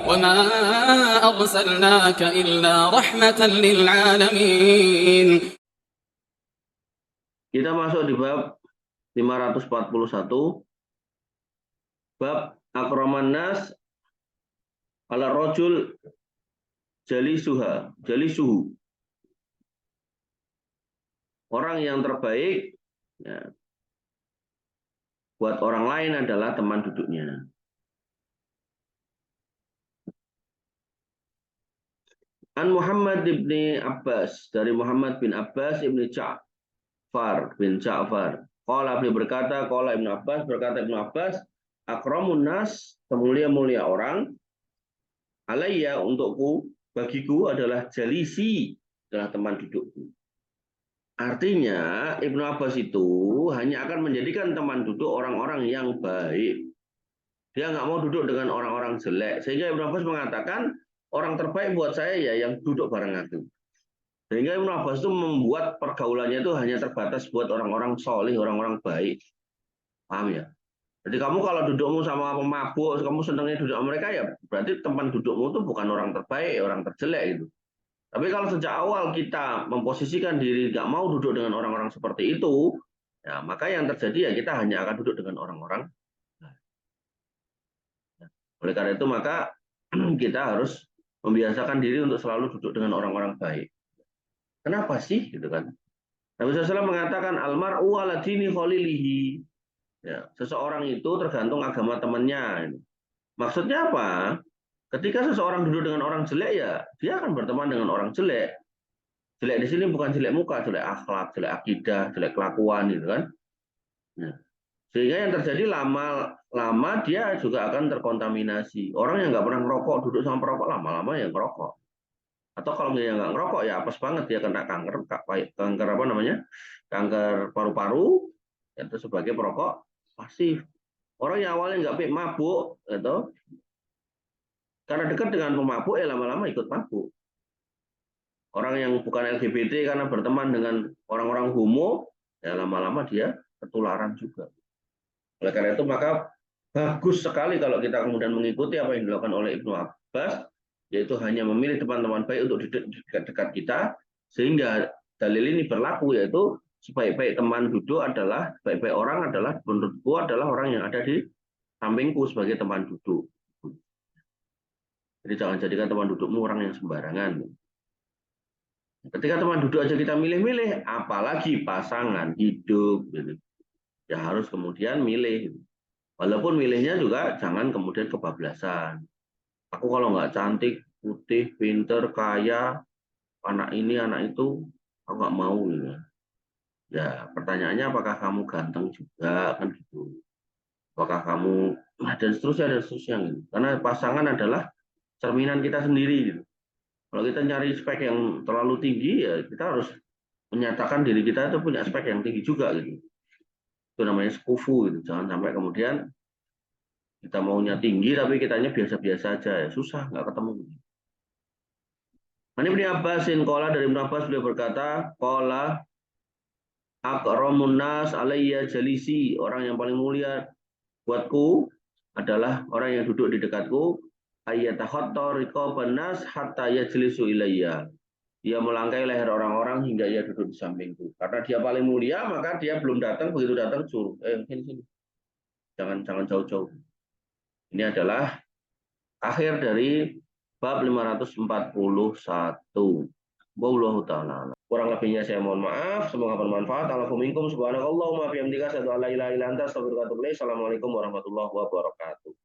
وما أرسلناك إلا رحمة للعالمين. Kita masuk di bab 541, bab akraman nas ala rajul jalisuhu. Orang yang terbaik ya, buat orang lain adalah teman duduknya. An Muhammad bin Abbas, dari Muhammad bin Abbas ibni Ja'far bin Ja'far. Qala beliau berkata, qala Ibnu Abbas, berkata Ibnu Abbas, akramun nas, semulia-mulia orang, alayya, untukku, bagiku adalah jalisi, adalah teman dudukku. Artinya Ibnu Abbas itu hanya akan menjadikan teman duduk orang-orang yang baik. Dia nggak mau duduk dengan orang-orang jelek. Sehingga Ibnu Abbas mengatakan, orang terbaik buat saya ya yang duduk bareng aku. Sehingga Ibnu Abbas itu membuat pergaulannya itu hanya terbatas buat orang-orang solih, orang-orang baik. Paham ya? Jadi kamu kalau dudukmu sama pemabuk, kamu senangnya duduk sama mereka, ya berarti teman dudukmu itu bukan orang terbaik, orang terjelek gitu. Tapi kalau sejak awal kita memposisikan diri nggak mau duduk dengan orang-orang seperti itu, ya maka yang terjadi ya kita hanya akan duduk dengan orang-orang. Oleh karena itu maka kita harus membiasakan diri untuk selalu duduk dengan orang-orang baik. Kenapa sih, gitu kan? Nabi SAW mengatakan almar'u ala dini khalilihi. Ya, seseorang itu tergantung agama temannya. Maksudnya apa? Ketika seseorang duduk dengan orang jelek, ya dia akan berteman dengan orang jelek. Jelek di sini bukan jelek muka, jelek akhlak, jelek akidah, jelek kelakuan, gitu kan? Ya. Sehingga yang terjadi lama-lama dia juga akan terkontaminasi. Orang yang nggak pernah ngerokok duduk sama perokok, lama-lama ya ngerokok. Atau kalau dia nggak ngerokok ya apes banget, dia kena kanker apa namanya, kanker paru-paru, itu sebagai perokok pasif. Orang yang awalnya nggak mabuk, gitu, karena dekat dengan pemabuk ya lama-lama ikut mabuk. Orang yang bukan LGBT karena berteman dengan orang-orang homo, ya lama-lama dia ketularan juga. Oleh karena itu maka bagus sekali kalau kita kemudian mengikuti apa yang dilakukan oleh Ibnu Abbas, yaitu hanya memilih teman-teman baik untuk di dekat-dekat kita, sehingga dalil ini berlaku, yaitu sebaik-baik teman duduk adalah, baik-baik orang adalah, menurutku adalah orang yang ada di sampingku sebagai teman duduk. Jadi jangan jadikan teman dudukmu orang yang sembarangan. Ketika teman duduk aja kita milih-milih, apalagi pasangan hidup, gitu. Ya harus kemudian milih. Walaupun milihnya juga jangan kemudian kebablasan. Aku kalau nggak cantik, putih, pinter, kaya, anak ini, anak itu, aku nggak mau. Gitu. Ya pertanyaannya apakah kamu ganteng juga, kan gitu. Apakah kamu, dan seterusnya. Gitu. Karena pasangan adalah cerminan kita sendiri. Gitu. Kalau kita nyari spek yang terlalu tinggi, ya kita harus menyatakan diri kita itu punya spek yang tinggi juga. Gitu. Itu namanya sekufu. Gitu. Jangan sampai kemudian kita maunya tinggi tapi kitanya biasa-biasa aja, ya susah, nggak ketemu. Ini Ibnu Abbasin, qala, dari Ibnu Abbas beliau berkata, qala akramun nas alayya jalisi, orang yang paling mulia buatku adalah orang yang duduk di dekatku, ayyatakhatta riqaban nas hatta yajlisu ilayya. Dia melangkai leher orang-orang hingga ia duduk di sampingku. Karena dia paling mulia, maka dia belum datang, begitu datang suruh, sini. Jangan jauh-jauh. Ini adalah akhir dari bab 541. Wallahu ta'ala. Kurang lebihnya saya mohon maaf, semoga bermanfaat. Alaikum subhanakallahumma bihamdika asyhadu an la ilaha illa anta astaghfiruka wa atubu ilaik. Assalamualaikum warahmatullahi wabarakatuh.